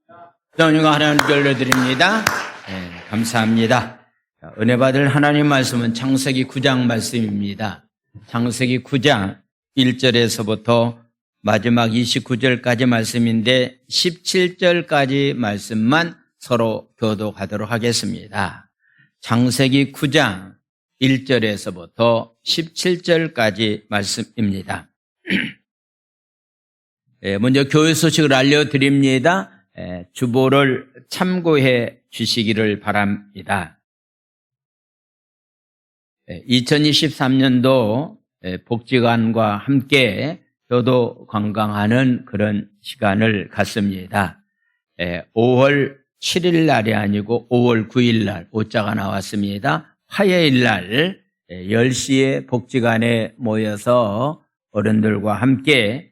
은혜가 하나님께 올려드립니다. 감사합니다. 은혜 받을 하나님 말씀은 창세기 9장 말씀입니다. 창세기 9장 1절에서부터 마지막 29절까지 말씀인데 17절까지 말씀만 서로 교독하도록 하겠습니다. 창세기 9장 1절에서부터 17절까지 말씀입니다. 먼저 교회 소식을 알려드립니다. 주보를 참고해 주시기를 바랍니다. 2023년도 복지관과 함께 효도 관광하는 그런 시간을 갖습니다. 5월 7일 날이 아니고 5월 9일 날 오자가 나왔습니다. 화요일 날 10시에 복지관에 모여서 어른들과 함께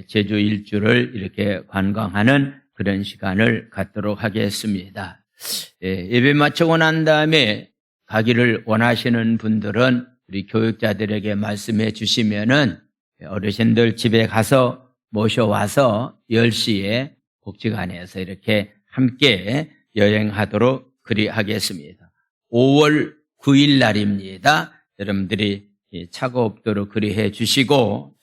제주 일주를 이렇게 관광하는 그런 시간을 갖도록 하겠습니다. 예배 마치고 난 다음에 가기를 원하시는 분들은 우리 교육자들에게 말씀해 주시면은 어르신들 집에 가서 모셔와서 10시에 복지관에서 이렇게 함께 여행하도록 그리하겠습니다. 5월 9일 날입니다. 여러분들이 차고 없도록 그리해 주시고,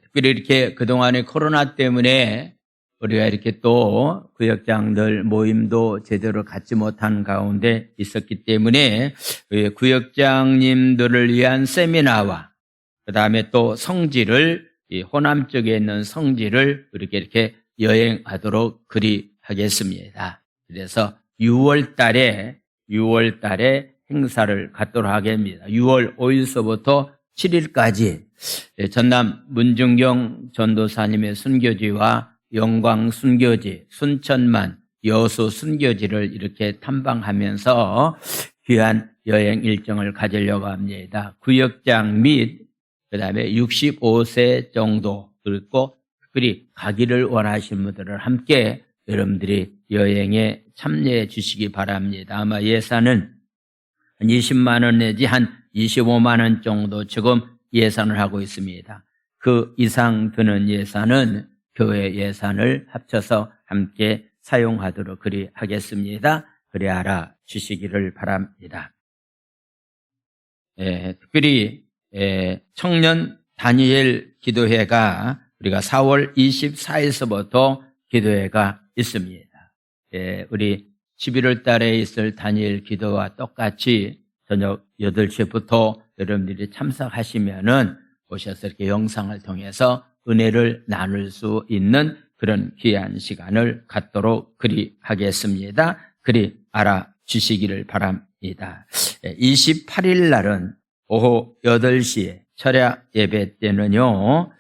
특별히 이렇게 그동안의 코로나 때문에 우리가 이렇게 또 구역장들 모임도 제대로 갖지 못한 가운데 있었기 때문에 구역장님들을 위한 세미나와 그 다음에 또 성지를 호남 쪽에 있는 성지를 이렇게 여행하도록 그리하겠습니다. 그래서 6월 달에 행사를 갖도록 하겠습니다. 6월 5일서부터 7일까지 전남 문중경 전도사님의 순교지와 영광 순교지, 순천만 여수 순교지를 이렇게 탐방하면서 귀한 여행 일정을 가지려고 합니다. 구역장 및 그다음에 65세 정도 그리고 특별히 가기를 원하시는 분들을 함께 여러분들이 여행에 참여해 주시기 바랍니다. 아마 예산은 한 20만 원 내지 한 25만 원 정도 지금 예산을 하고 있습니다. 그 이상 드는 예산은 교회 예산을 합쳐서 함께 사용하도록 그리하겠습니다. 그리 알아주시기를 바랍니다. 특별히 청년 다니엘 기도회가 우리가 4월 24일서부터 기도회가 있습니다. 우리 11월 달에 있을 다니엘 기도와 똑같이 저녁 8시부터 여러분들이 참석하시면은 오셔서 이렇게 영상을 통해서 은혜를 나눌 수 있는 그런 귀한 시간을 갖도록 그리하겠습니다. 그리 알아주시기를 바랍니다. 28일 날은 오후 8시에 철야 예배 때는요,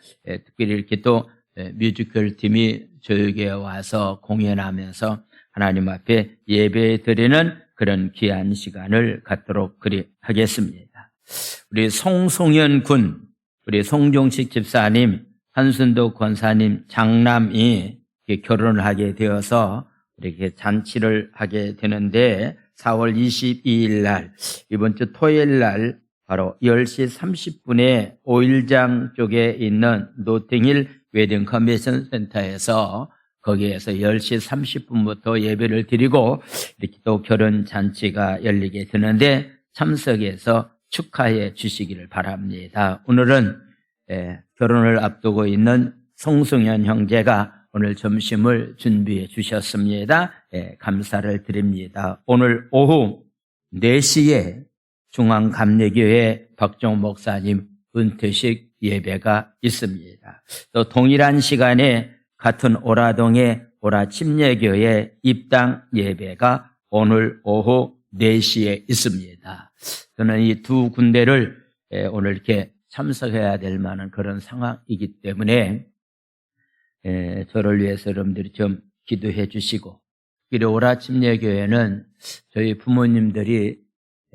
특별히 이렇게 또 뮤지컬 팀이 저에게 와서 공연하면서 하나님 앞에 예배 드리는 그런 귀한 시간을 갖도록 그리하겠습니다. 우리 송송현 군, 우리 송종식 집사님, 한순도 권사님 장남이 결혼을 하게 되어서 이렇게 잔치를 하게 되는데 4월 22일 날 이번 주 토요일 날 바로 10시 30분에 오일장 쪽에 있는 노팅힐 웨딩 컨벤션 센터에서 거기에서 10시 30분부터 예배를 드리고 이렇게 또 결혼 잔치가 열리게 되는데 참석해서 축하해 주시기를 바랍니다. 오늘은 결혼을 앞두고 있는 송승현 형제가 오늘 점심을 준비해 주셨습니다. 감사를 드립니다. 오늘 오후 4시에 중앙감리교회 박종 목사님 은퇴식 예배가 있습니다. 또 동일한 시간에 같은 오라동의 오라침례교회 입당 예배가 오늘 오후 4시에 있습니다. 저는 이 두 군데를 오늘 이렇게 참석해야 될 만한 그런 상황이기 때문에 저를 위해서 여러분들이 좀 기도해 주시고, 특별히 오라침례교회는 저희 부모님들이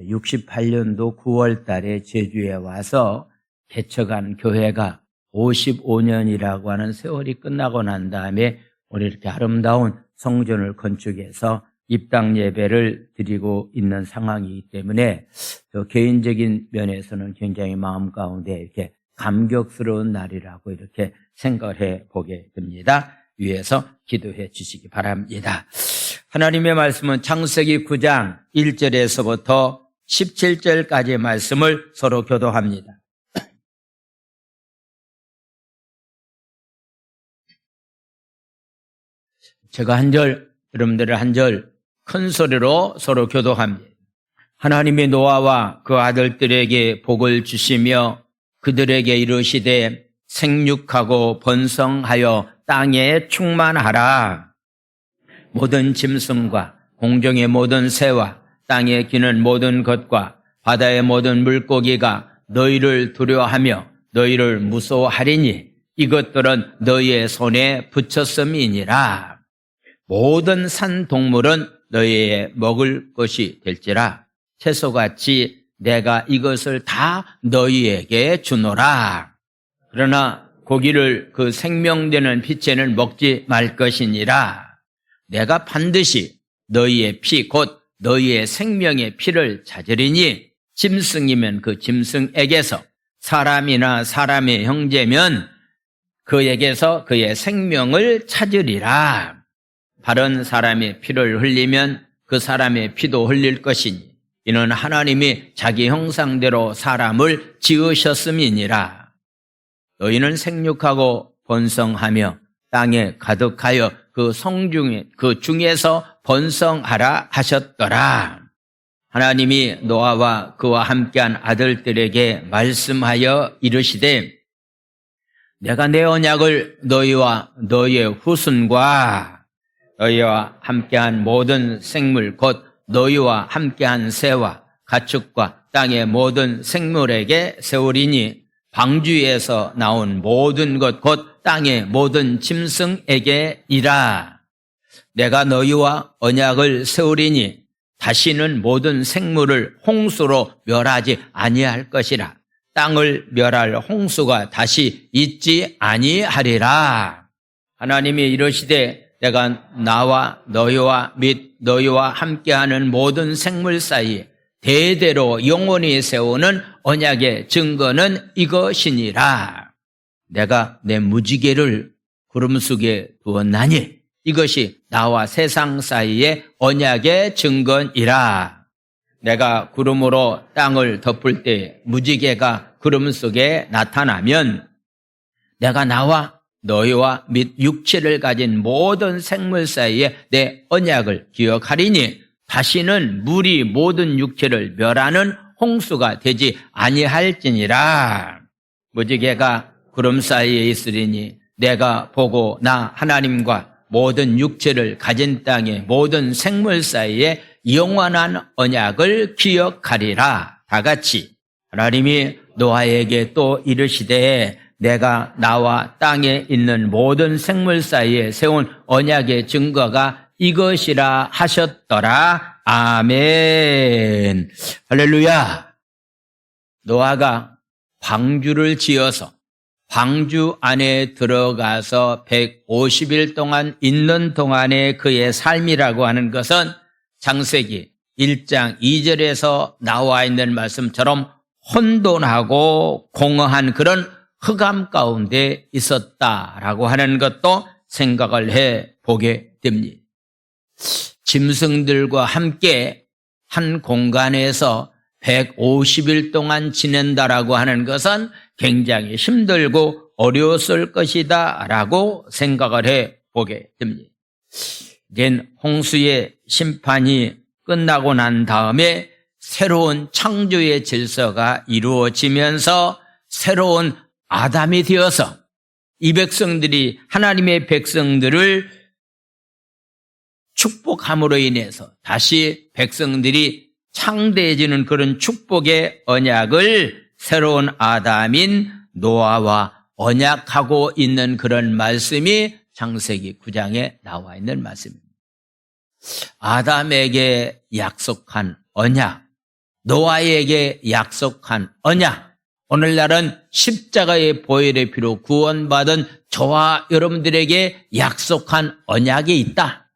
68년도 9월 달에 제주에 와서 개척한 교회가 55년이라고 하는 세월이 끝나고 난 다음에 오늘 이렇게 아름다운 성전을 건축해서 입당 예배를 드리고 있는 상황이기 때문에 저 개인적인 면에서는 굉장히 마음 가운데 이렇게 감격스러운 날이라고 이렇게 생각을 해 보게 됩니다. 위해서 기도해 주시기 바랍니다. 하나님의 말씀은 창세기 9장 1절에서부터 17절까지의 말씀을 서로 교도합니다. 제가 한 절, 여러분들은 한 절 큰 소리로 서로 교도합니다. 하나님이 노아와 그 아들들에게 복을 주시며 그들에게 이르시되 생육하고 번성하여 땅에 충만하라. 모든 짐승과 공중의 모든 새와 땅에 기는 모든 것과 바다의 모든 물고기가 너희를 두려워하며 너희를 무서워하리니 이것들은 너희의 손에 붙였음이니라. 모든 산 동물은 너희의 먹을 것이 될지라. 채소같이 내가 이것을 다 너희에게 주노라. 그러나 고기를 그 생명되는 피채는 먹지 말 것이니라. 내가 반드시 너희의 피 곧 너희의 생명의 피를 찾으리니 짐승이면 그 짐승에게서 사람이나 사람의 형제면 그에게서 그의 생명을 찾으리라. 바른 사람의 피를 흘리면 그 사람의 피도 흘릴 것이니 이는 하나님이 자기 형상대로 사람을 지으셨음이니라. 너희는 생육하고 번성하며 땅에 가득하여 그 중에서 번성하라 하셨더라. 하나님이 노아와 그와 함께한 아들들에게 말씀하여 이르시되 내가 내 언약을 너희와 너희의 후손과 너희와 함께한 모든 생물 곧 너희와 함께한 새와 가축과 땅의 모든 생물에게 세우리니 방주에서 나온 모든 것 곧 땅의 모든 짐승에게이라. 내가 너희와 언약을 세우리니 다시는 모든 생물을 홍수로 멸하지 아니할 것이라. 땅을 멸할 홍수가 다시 있지 아니하리라. 하나님이 이르시되 내가 나와 너희와 및 너희와 함께하는 모든 생물 사이에 대대로 영원히 세우는 언약의 증거는 이것이니라. 내가 내 무지개를 구름 속에 두었나니 이것이 나와 세상 사이의 언약의 증거이라. 내가 구름으로 땅을 덮을 때 무지개가 구름 속에 나타나면 내가 나와 너희와 및 육체를 가진 모든 생물 사이에 내 언약을 기억하리니 다시는 물이 모든 육체를 멸하는 홍수가 되지 아니할지니라. 무지개가 구름 사이에 있으리니 내가 보고 나 하나님과 모든 육체를 가진 땅의 모든 생물 사이에 영원한 언약을 기억하리라. 다 같이 하나님이 노아에게 또 이르시되 내가 나와 땅에 있는 모든 생물 사이에 세운 언약의 증거가 이것이라 하셨더라. 아멘. 할렐루야. 노아가 방주를 지어서 방주 안에 들어가서 150일 동안 있는 동안의 그의 삶이라고 하는 것은 창세기 1장 2절에서 나와 있는 말씀처럼 혼돈하고 공허한 그런 흑암 가운데 있었다라고 하는 것도 생각을 해 보게 됩니다. 짐승들과 함께 한 공간에서 150일 동안 지낸다라고 하는 것은 굉장히 힘들고 어려웠을 것이다 라고 생각을 해 보게 됩니다. 이제 홍수의 심판이 끝나고 난 다음에 새로운 창조의 질서가 이루어지면서 새로운 아담이 되어서 이 백성들이 하나님의 백성들을 축복함으로 인해서 다시 백성들이 창대해지는 그런 축복의 언약을 새로운 아담인 노아와 언약하고 있는 그런 말씀이 창세기 9장에 나와 있는 말씀입니다. 아담에게 약속한 언약, 노아에게 약속한 언약, 오늘날은 십자가의 보혈의 피로 구원받은 저와 여러분들에게 약속한 언약이 있다.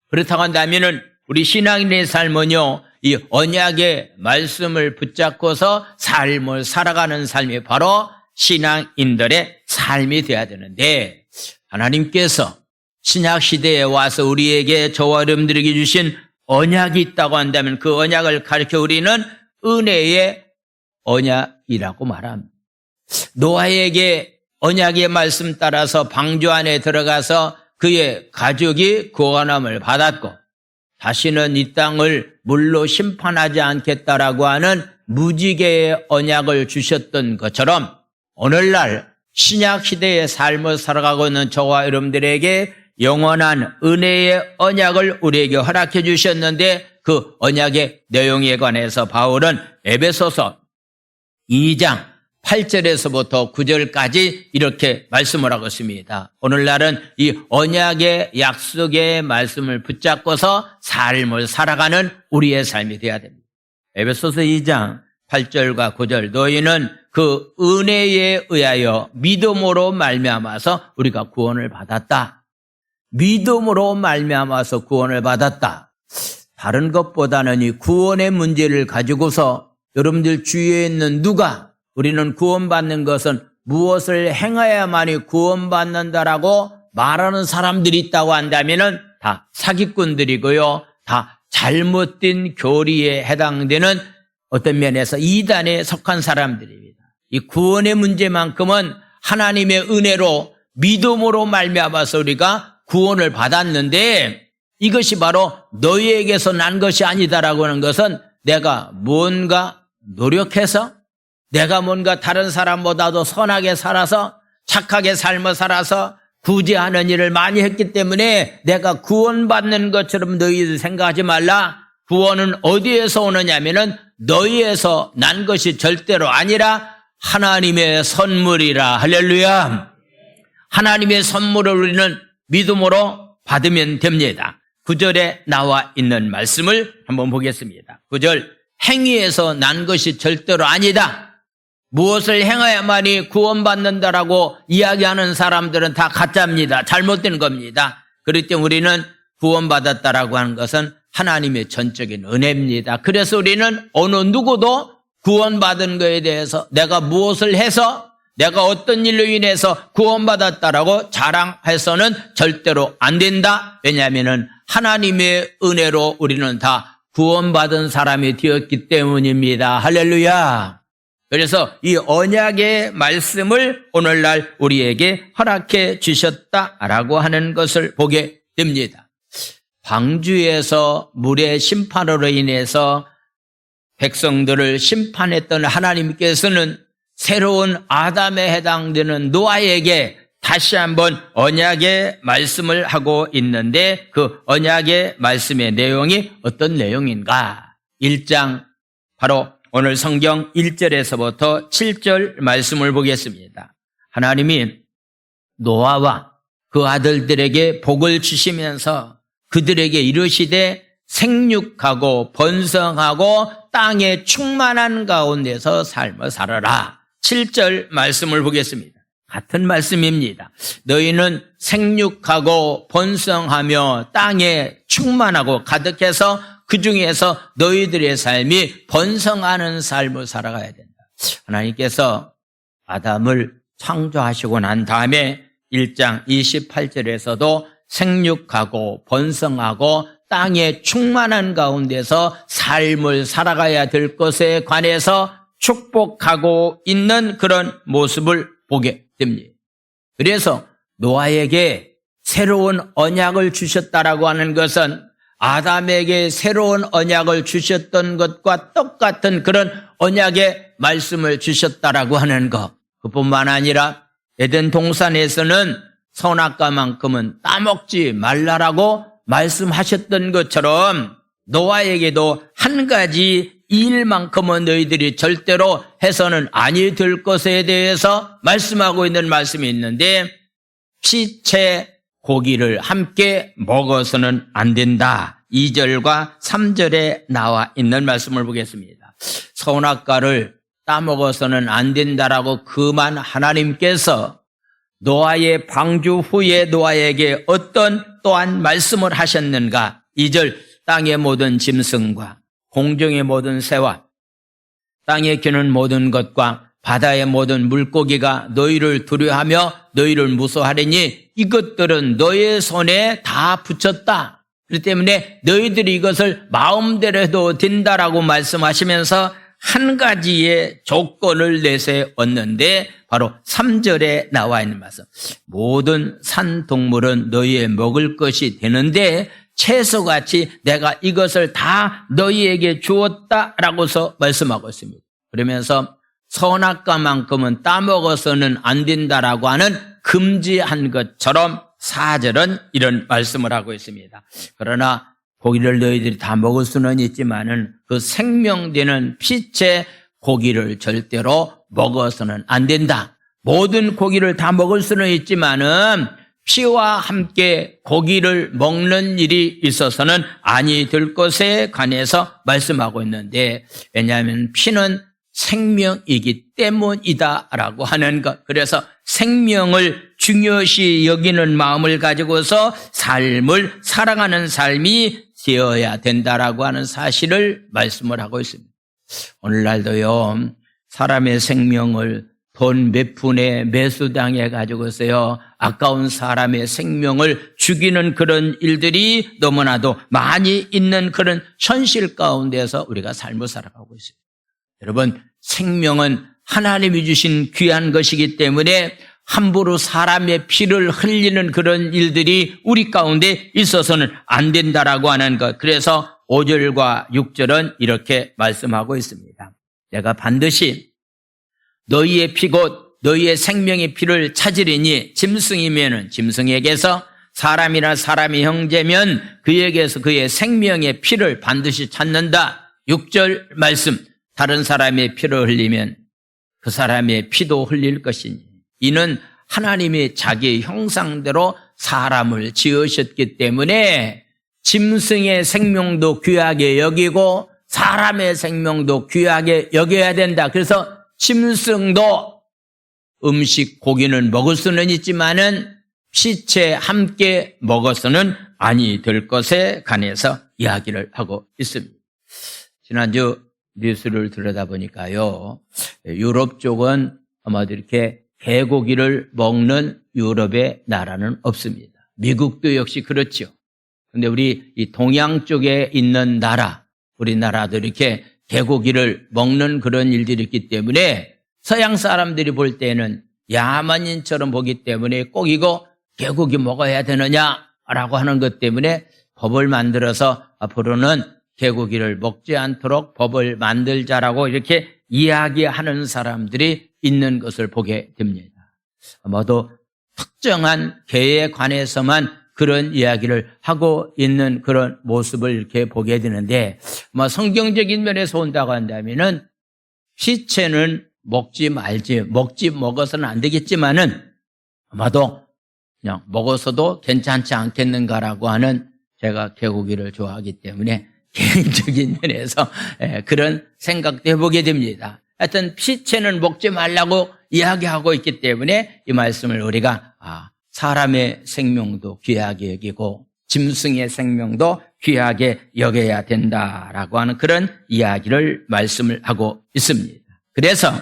그렇다고 한다면은 우리 신앙인의 삶은요, 이 언약의 말씀을 붙잡고서 삶을 살아가는 삶이 바로 신앙인들의 삶이 되어야 되는데, 하나님께서 신약 시대에 와서 우리에게 저와 여러분들에게 주신 언약이 있다고 한다면 그 언약을 가르쳐 우리는 은혜의 언약이라고 말합니다. 노아에게 언약의 말씀 따라서 방주 안에 들어가서 그의 가족이 구원함을 받았고 다시는 이 땅을 물로 심판하지 않겠다라고 하는 무지개의 언약을 주셨던 것처럼 오늘날 신약 시대의 삶을 살아가고 있는 저와 여러분들에게 영원한 은혜의 언약을 우리에게 허락해 주셨는데 그 언약의 내용에 관해서 바울은 에베소서 2장 8절에서부터 9절까지 이렇게 말씀을 하고 있습니다. 오늘날은 이 언약의 약속의 말씀을 붙잡고서 삶을 살아가는 우리의 삶이 되어야 됩니다. 에베소서 2장 8절과 9절 너희는 그 은혜에 의하여 믿음으로 말미암아서 우리가 구원을 받았다. 믿음으로 말미암아서 구원을 받았다. 다른 것보다는 이 구원의 문제를 가지고서 여러분들 주위에 있는 누가 우리는 구원받는 것은 무엇을 행해야만이 구원받는다라고 말하는 사람들이 있다고 한다면은 다 사기꾼들이고요. 다 잘못된 교리에 해당되는 어떤 면에서 이단에 속한 사람들입니다. 이 구원의 문제만큼은 하나님의 은혜로 믿음으로 말미암아서 우리가 구원을 받았는데 이것이 바로 너희에게서 난 것이 아니다라고 하는 것은 내가 뭔가 노력해서 내가 뭔가 다른 사람보다도 선하게 살아서 착하게 삶을 살아서 구제하는 일을 많이 했기 때문에 내가 구원받는 것처럼 너희들 생각하지 말라. 구원은 어디에서 오느냐면은 너희에서 난 것이 절대로 아니라 하나님의 선물이라. 할렐루야. 하나님의 선물을 우리는 믿음으로 받으면 됩니다. 9절에 나와 있는 말씀을 한번 보겠습니다. 9절 행위에서 난 것이 절대로 아니다. 무엇을 행해야만이 구원받는다라고 이야기하는 사람들은 다 가짜입니다. 잘못된 겁니다. 그렇기 때문에 우리는 구원받았다라고 하는 것은 하나님의 전적인 은혜입니다. 그래서 우리는 어느 누구도 구원받은 것에 대해서 내가 무엇을 해서 내가 어떤 일로 인해서 구원받았다라고 자랑해서는 절대로 안 된다. 왜냐하면 하나님의 은혜로 우리는 다 구원받은 사람이 되었기 때문입니다. 할렐루야. 그래서 이 언약의 말씀을 오늘날 우리에게 허락해 주셨다라고 하는 것을 보게 됩니다. 방주에서 물의 심판으로 인해서 백성들을 심판했던 하나님께서는 새로운 아담에 해당되는 노아에게 다시 한번 언약의 말씀을 하고 있는데 그 언약의 말씀의 내용이 어떤 내용인가? 1장 바로 오늘 성경 1절에서부터 7절 말씀을 보겠습니다. 하나님이 노아와 그 아들들에게 복을 주시면서 그들에게 이르시되 생육하고 번성하고 땅에 충만한 가운데서 삶을 살아라. 7절 말씀을 보겠습니다. 같은 말씀입니다. 너희는 생육하고 번성하며 땅에 충만하고 가득해서 그 중에서 너희들의 삶이 번성하는 삶을 살아가야 된다. 하나님께서 아담을 창조하시고 난 다음에 1장 28절에서도 생육하고 번성하고 땅에 충만한 가운데서 삶을 살아가야 될 것에 관해서 축복하고 있는 그런 모습을 보게 됩니다. 그래서 노아에게 새로운 언약을 주셨다라고 하는 것은 아담에게 새로운 언약을 주셨던 것과 똑같은 그런 언약의 말씀을 주셨다라고 하는 것. 그뿐만 아니라 에덴 동산에서는 선악과만큼은 따먹지 말라라고 말씀하셨던 것처럼 노아에게도 한 가지 일만큼은 너희들이 절대로 해서는 아니 될 것에 대해서 말씀하고 있는 말씀이 있는데 피채 고기를 함께 먹어서는 안 된다. 2절과 3절에 나와 있는 말씀을 보겠습니다. 선악과를 따먹어서는 안 된다라고 그만 하나님께서 노아의 방주 후에 노아에게 어떤 또한 말씀을 하셨는가? 2절 땅의 모든 짐승과 공중의 모든 새와 땅에 기는 모든 것과 바다의 모든 물고기가 너희를 두려워하며 너희를 무서워하리니 이것들은 너희의 손에 다 붙였다. 그렇기 때문에 너희들이 이것을 마음대로 해도 된다라고 말씀하시면서 한 가지의 조건을 내세웠는데 바로 3절에 나와 있는 말씀. 모든 산동물은 너희의 먹을 것이 되는데 채소같이 내가 이것을 다 너희에게 주었다라고서 말씀하고 있습니다. 그러면서 선악과만큼은 따먹어서는 안 된다라고 하는 금지한 것처럼 4절은 이런 말씀을 하고 있습니다. 그러나 고기를 너희들이 다 먹을 수는 있지만은 그 생명되는 피체 고기를 절대로 먹어서는 안 된다. 모든 고기를 다 먹을 수는 있지만은 피와 함께 고기를 먹는 일이 있어서는 아니 될 것에 관해서 말씀하고 있는데, 왜냐하면 피는 생명이기 때문이다라고 하는 것. 그래서 생명을 중요시 여기는 마음을 가지고서 삶을 살아가는 삶이 되어야 된다라고 하는 사실을 말씀을 하고 있습니다. 오늘날도요, 사람의 생명을 돈 몇 푼에 매수당해 가지고서요, 아까운 사람의 생명을 죽이는 그런 일들이 너무나도 많이 있는 그런 현실 가운데서 우리가 삶을 살아가고 있습니다. 여러분, 생명은 하나님이 주신 귀한 것이기 때문에 함부로 사람의 피를 흘리는 그런 일들이 우리 가운데 있어서는 안 된다라고 하는 것. 그래서 5절과 6절은 이렇게 말씀하고 있습니다. 내가 반드시 너희의 피 곧 너희의 생명의 피를 찾으리니 짐승이면은 짐승에게서, 사람이나 사람이 형제면 그에게서 그의 생명의 피를 반드시 찾는다. 6절 말씀. 다른 사람의 피를 흘리면 그 사람의 피도 흘릴 것이니 이는 하나님이 자기 형상대로 사람을 지으셨기 때문에 짐승의 생명도 귀하게 여기고 사람의 생명도 귀하게 여겨야 된다. 그래서 짐승도 음식 고기는 먹을 수는 있지만은 피체 함께 먹어서는 아니 될 것에 관해서 이야기를 하고 있습니다. 지난주 뉴스를 들여다보니까요, 유럽 쪽은 아마도 이렇게 개고기를 먹는 유럽의 나라는 없습니다. 미국도 역시 그렇죠. 근데 우리 이 동양 쪽에 있는 나라, 우리나라도 이렇게 개고기를 먹는 그런 일들이 있기 때문에 서양 사람들이 볼 때는 야만인처럼 보기 때문에 꼭 이거 개고기 먹어야 되느냐라고 하는 것 때문에 법을 만들어서 앞으로는 개고기를 먹지 않도록 법을 만들자라고 이렇게 이야기하는 사람들이 있는 것을 보게 됩니다. 아마도 특정한 개에 관해서만 그런 이야기를 하고 있는 그런 모습을 이렇게 보게 되는데, 성경적인 면에서 온다고 한다면은 피체는 먹지 말지, 먹어서는 안 되겠지만은 아마도 그냥 먹어서도 괜찮지 않겠는가라고 하는, 제가 개고기를 좋아하기 때문에 개인적인 면에서 그런 생각도 해보게 됩니다. 하여튼 피체는 먹지 말라고 이야기하고 있기 때문에 이 말씀을 우리가 사람의 생명도 귀하게 여기고 짐승의 생명도 귀하게 여겨야 된다라고 하는 그런 이야기를 말씀을 하고 있습니다. 그래서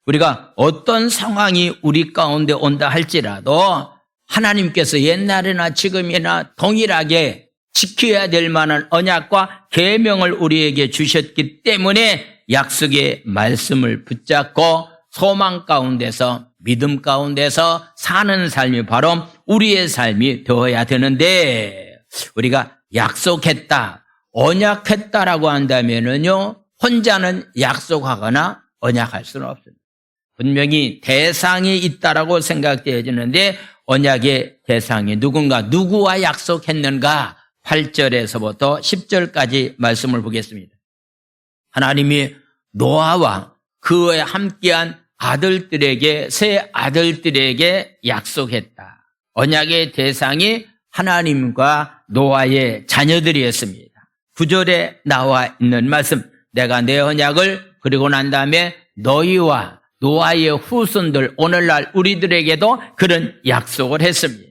우리가 어떤 상황이 우리 가운데 온다 할지라도 하나님께서 옛날이나 지금이나 동일하게 지켜야 될 만한 언약과 계명을 우리에게 주셨기 때문에 약속의 말씀을 붙잡고 소망 가운데서, 믿음 가운데서 사는 삶이 바로 우리의 삶이 되어야 되는데, 우리가 약속했다, 언약했다라고 한다면은요, 혼자는 약속하거나 언약할 수는 없습니다. 분명히 대상이 있다라고 생각되어지는데, 언약의 대상이 누구와 약속했는가? 8절에서부터 10절까지 말씀을 보겠습니다. 하나님이 노아와 그와 함께한 아들들에게, 세 아들들에게 약속했다. 언약의 대상이 하나님과 노아의 자녀들이었습니다. 9절에 나와 있는 말씀, 내가 내 언약을 그리고 난 다음에 너희와 노아의 후손들, 오늘날 우리들에게도 그런 약속을 했습니다.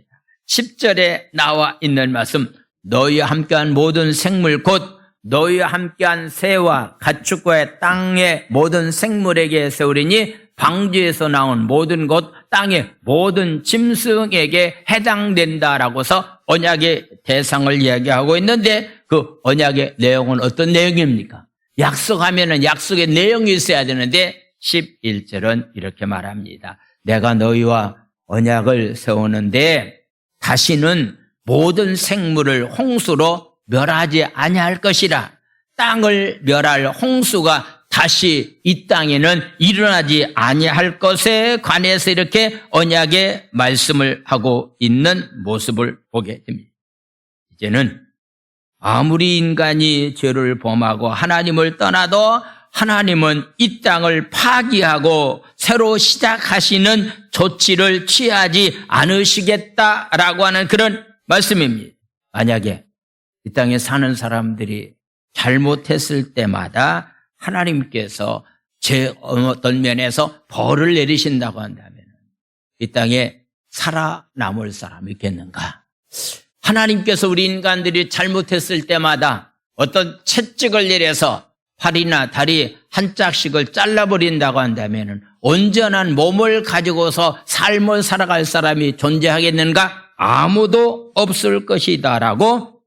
10절에 나와 있는 말씀, 너희와 함께한 모든 생물 곧 너희와 함께한 새와 가축과 땅의 모든 생물에게 세우리니 방주에서 나온 모든 것, 땅의 모든 짐승에게 해당된다라고서 언약의 대상을 이야기하고 있는데 그 언약의 내용은 어떤 내용입니까? 약속하면은 약속의 내용이 있어야 되는데 11절은 이렇게 말합니다. 내가 너희와 언약을 세우는데 다시는 모든 생물을 홍수로 멸하지 아니할 것이라. 땅을 멸할 홍수가 다시 이 땅에는 일어나지 아니할 것에 관해서 이렇게 언약의 말씀을 하고 있는 모습을 보게 됩니다. 이제는 아무리 인간이 죄를 범하고 하나님을 떠나도 하나님은 이 땅을 파기하고 새로 시작하시는 조치를 취하지 않으시겠다라고 하는 그런 말씀입니다. 만약에 이 땅에 사는 사람들이 잘못했을 때마다 하나님께서 제 어떤 면에서 벌을 내리신다고 한다면 이 땅에 살아남을 사람이 있겠는가? 하나님께서 우리 인간들이 잘못했을 때마다 어떤 채찍을 내려서 팔이나 다리 한 짝씩을 잘라버린다고 한다면 온전한 몸을 가지고서 삶을 살아갈 사람이 존재하겠는가? 아무도 없을 것이다라고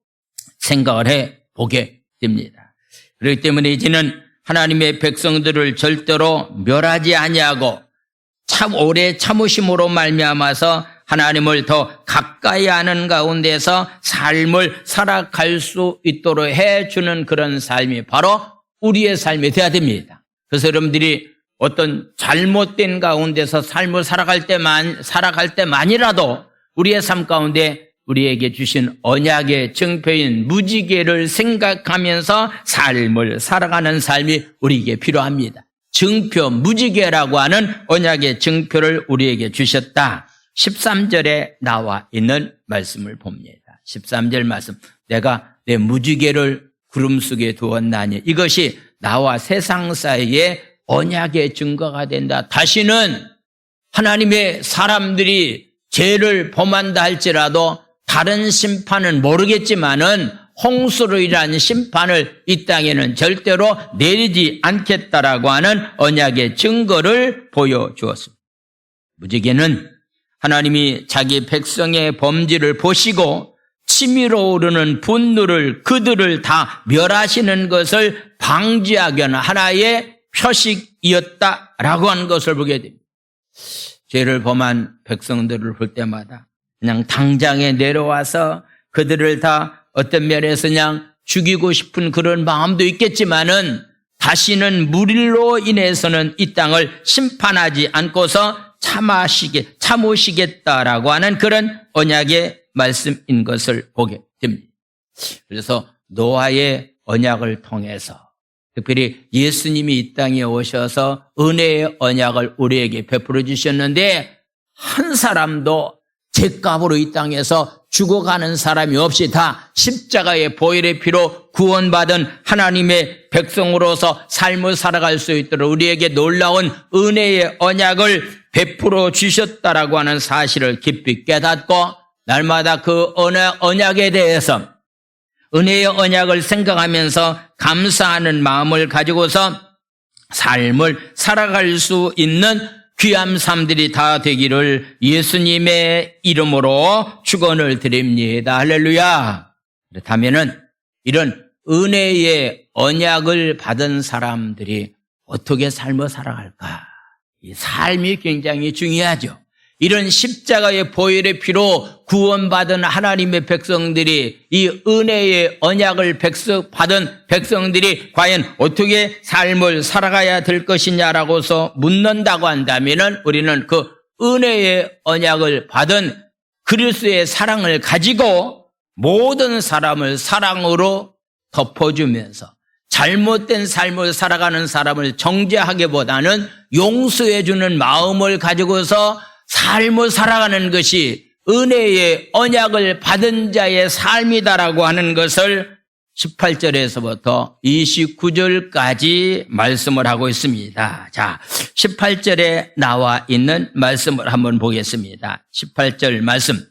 생각을 해보게 됩니다. 그렇기 때문에 이제는 하나님의 백성들을 절대로 멸하지 아니하고 참 오래 참으심으로 말미암아서 하나님을 더 가까이 하는 가운데서 삶을 살아갈 수 있도록 해주는 그런 삶이 바로 우리의 삶이 되어야 됩니다. 그래서 여러분들이 어떤 잘못된 가운데서 삶을 살아갈 때만이라도 우리의 삶 가운데 우리에게 주신 언약의 증표인 무지개를 생각하면서 삶을 살아가는 삶이 우리에게 필요합니다. 증표, 무지개라고 하는 언약의 증표를 우리에게 주셨다. 13절에 나와 있는 말씀을 봅니다. 13절 말씀. 내가 내 무지개를 구름 속에 두었나니 이것이 나와 세상 사이에 언약의 증거가 된다. 다시는 하나님의 사람들이 죄를 범한다 할지라도 다른 심판은 모르겠지만은 홍수로 인한 심판을 이 땅에는 절대로 내리지 않겠다라고 하는 언약의 증거를 보여주었습니다. 무지개는 하나님이 자기 백성의 범죄를 보시고 치밀어 오르는 분노를 그들을 다 멸하시는 것을 방지하기 위한 하나의 표식이었다라고 하는 것을 보게 됩니다. 죄를 범한 백성들을 볼 때마다 그냥 당장에 내려와서 그들을 다 어떤 면에서 그냥 죽이고 싶은 그런 마음도 있겠지만은 다시는 무릴로 인해서는 이 땅을 심판하지 않고서 참으시겠다라고 하는 그런 언약의 말씀인 것을 보게 됩니다. 그래서 노아의 언약을 통해서 특별히 예수님이 이 땅에 오셔서 은혜의 언약을 우리에게 베풀어 주셨는데 한 사람도 죄값으로 이 땅에서 죽어가는 사람이 없이 다 십자가의 보혈의 피로 구원받은 하나님의 백성으로서 삶을 살아갈 수 있도록 우리에게 놀라운 은혜의 언약을 베풀어 주셨다라고 하는 사실을 깊이 깨닫고 날마다 그 언약에 대해서 은혜의 언약을 생각하면서 감사하는 마음을 가지고서 삶을 살아갈 수 있는 귀한 삶들이 다 되기를 예수님의 이름으로 축원을 드립니다. 할렐루야. 그렇다면은 이런 은혜의 언약을 받은 사람들이 어떻게 삶을 살아갈까? 이 삶이 굉장히 중요하죠. 이런 십자가의 보혈의 피로 구원받은 하나님의 백성들이 이 은혜의 언약을 받은 백성들이 과연 어떻게 삶을 살아가야 될 것이냐라고서 묻는다고 한다면 우리는 그 은혜의 언약을 받은 그리스도의 사랑을 가지고 모든 사람을 사랑으로 덮어주면서 잘못된 삶을 살아가는 사람을 정죄하기보다는 용서해주는 마음을 가지고서 삶을 살아가는 것이 은혜의 언약을 받은 자의 삶이다라고 하는 것을 18절에서부터 29절까지 말씀을 하고 있습니다. 자, 18절에 나와 있는 말씀을 한번 보겠습니다. 18절 말씀.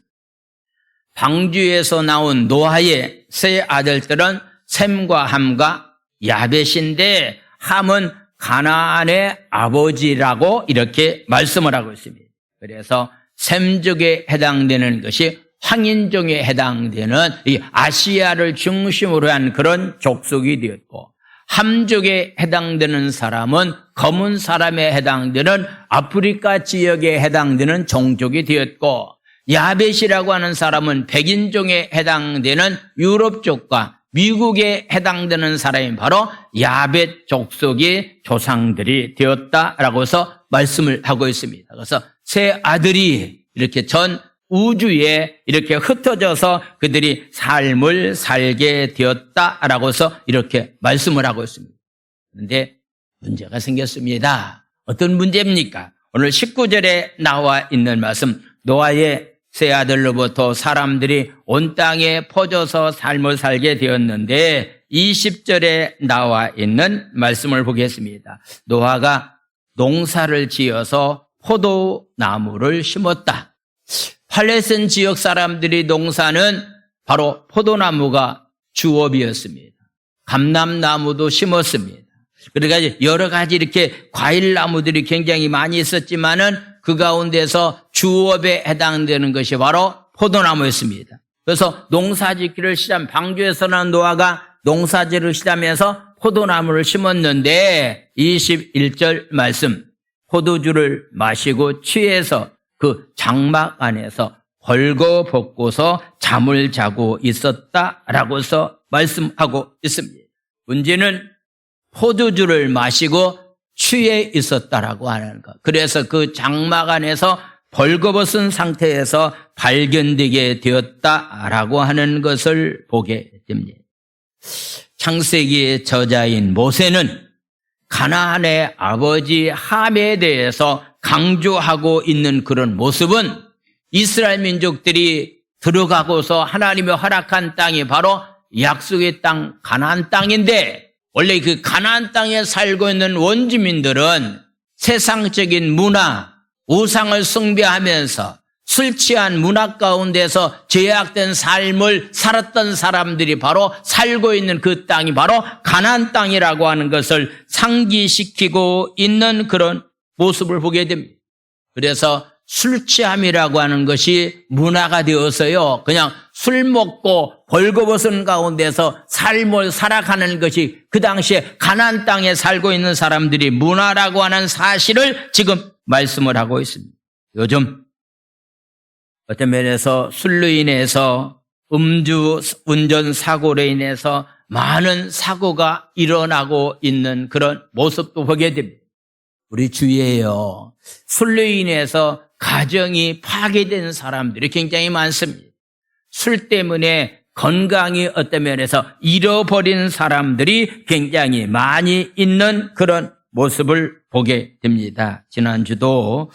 방주에서 나온 노아의 세 아들들은 셈과 함과 야벳인데 함은 가나안의 아버지라고 이렇게 말씀을 하고 있습니다. 그래서 셈족에 해당되는 것이 황인종에 해당되는 이 아시아를 중심으로 한 그런 족속이 되었고, 함족에 해당되는 사람은 검은 사람에 해당되는 아프리카 지역에 해당되는 종족이 되었고, 야벳이라고 하는 사람은 백인종에 해당되는 유럽 쪽과 미국에 해당되는 사람이 바로 야벳 족속의 조상들이 되었다라고 해서 말씀을 하고 있습니다. 그래서 세 아들이 이렇게 전 우주에 이렇게 흩어져서 그들이 삶을 살게 되었다라고 해서 이렇게 말씀을 하고 있습니다. 그런데 문제가 생겼습니다. 어떤 문제입니까? 오늘 19절에 나와 있는 말씀, 노아의 세 아들로부터 사람들이 온 땅에 퍼져서 삶을 살게 되었는데 20절에 나와 있는 말씀을 보겠습니다. 노아가 농사를 지어서 포도나무를 심었다. 팔레스틴 지역 사람들이 농사는 바로 포도나무가 주업이었습니다. 감람나무도 심었습니다. 그러니까 여러 가지 이렇게 과일나무들이 굉장히 많이 있었지만은 그 가운데서 주업에 해당되는 것이 바로 포도나무였습니다. 그래서 농사짓기를 시작한 방주에서는 노아가 농사짓기를 시작하면서 포도나무를 심었는데 21절 말씀, 포도주를 마시고 취해서 그 장막 안에서 벌거벗고서 잠을 자고 있었다라고 해서 말씀하고 있습니다. 문제는 포도주를 마시고 취해 있었다라고 하는 것. 그래서 그 장막 안에서 벌거벗은 상태에서 발견되게 되었다라고 하는 것을 보게 됩니다. 창세기의 저자인 모세는 가나안의 아버지 함에 대해서 강조하고 있는 그런 모습은 이스라엘 민족들이 들어가고서 하나님이 허락한 땅이 바로 약속의 땅 가나안 땅인데, 원래 그 가나안 땅에 살고 있는 원주민들은 세상적인 문화, 우상을 숭배하면서 술 취한 문화 가운데서 제약된 삶을 살았던 사람들이 바로 살고 있는 그 땅이 바로 가나안 땅이라고 하는 것을 상기시키고 있는 그런 모습을 보게 됩니다. 그래서 술 취함이라고 하는 것이 문화가 되어서요, 그냥 술 먹고 벌거벗은 가운데서 삶을 살아가는 것이 그 당시에 가나안 땅에 살고 있는 사람들이 문화라고 하는 사실을 지금 말씀을 하고 있습니다. 요즘 어떤 면에서 술로 인해서 음주 운전 사고로 인해서 많은 사고가 일어나고 있는 그런 모습도 보게 됩니다. 우리 주위에요, 술로 인해서 가정이 파괴된 사람들이 굉장히 많습니다. 술 때문에 건강이 어떤 면에서 잃어버린 사람들이 굉장히 많이 있는 그런 모습을 보게 됩니다. 지난주도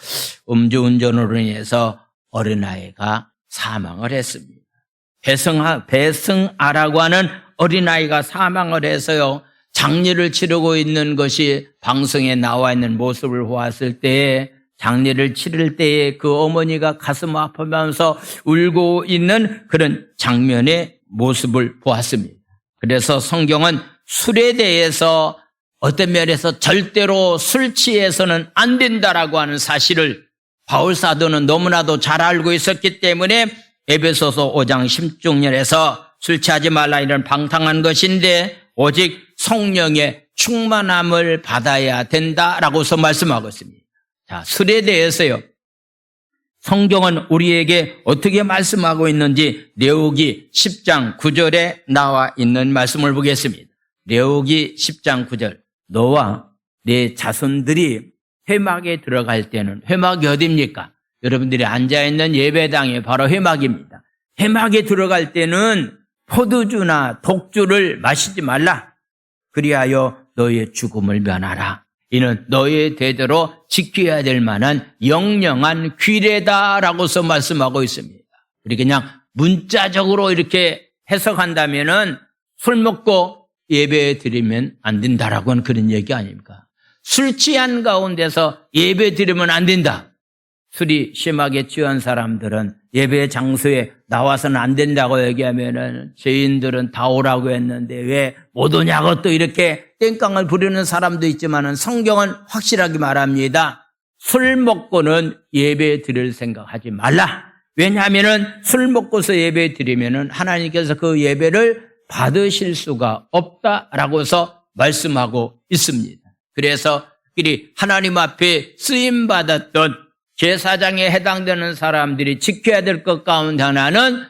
음주운전으로 인해서 어린아이가 사망을 했습니다. 배승아라고 하는 어린아이가 사망을 해서요, 장례를 치르고 있는 것이 방송에 나와 있는 모습을 보았을 때, 장례를 치를 때에 그 어머니가 가슴 아프면서 울고 있는 그런 장면의 모습을 보았습니다. 그래서 성경은 술에 대해서 어떤 면에서 절대로 술 취해서는 안 된다라고 하는 사실을 바울 사도는 너무나도 잘 알고 있었기 때문에 에베소서 5장 16절에서 술 취하지 말라, 이런 방탕한 것인데 오직 성령의 충만함을 받아야 된다라고서 말씀하고 있습니다. 자, 술에 대해서요, 성경은 우리에게 어떻게 말씀하고 있는지 레위기 10장 9절에 나와 있는 말씀을 보겠습니다. 레위기 10장 9절, 너와 네 자손들이 회막에 들어갈 때는, 회막이 어디입니까? 여러분들이 앉아있는 예배당이 바로 회막입니다. 회막에 들어갈 때는 포도주나 독주를 마시지 말라. 그리하여 너의 죽음을 면하라. 이는 너의 대대로 지켜야 될 만한 영영한 규례다라고서 말씀하고 있습니다. 우리 그냥 문자적으로 이렇게 해석한다면은 술 먹고 예배 드리면 안 된다라고 하는 그런 얘기 아닙니까? 술 취한 가운데서 예배 드리면 안 된다. 술이 심하게 취한 사람들은 예배 장소에 나와서는 안 된다고 얘기하면은 죄인들은 다 오라고 했는데 왜 못 오냐고 또 이렇게 땡깡을 부리는 사람도 있지만 성경은 확실하게 말합니다. 술 먹고는 예배 드릴 생각하지 말라. 왜냐하면 술 먹고서 예배 드리면 하나님께서 그 예배를 받으실 수가 없다라고서 말씀하고 있습니다. 그래서 하나님 앞에 쓰임받았던 제사장에 해당되는 사람들이 지켜야 될 것 가운데 하나는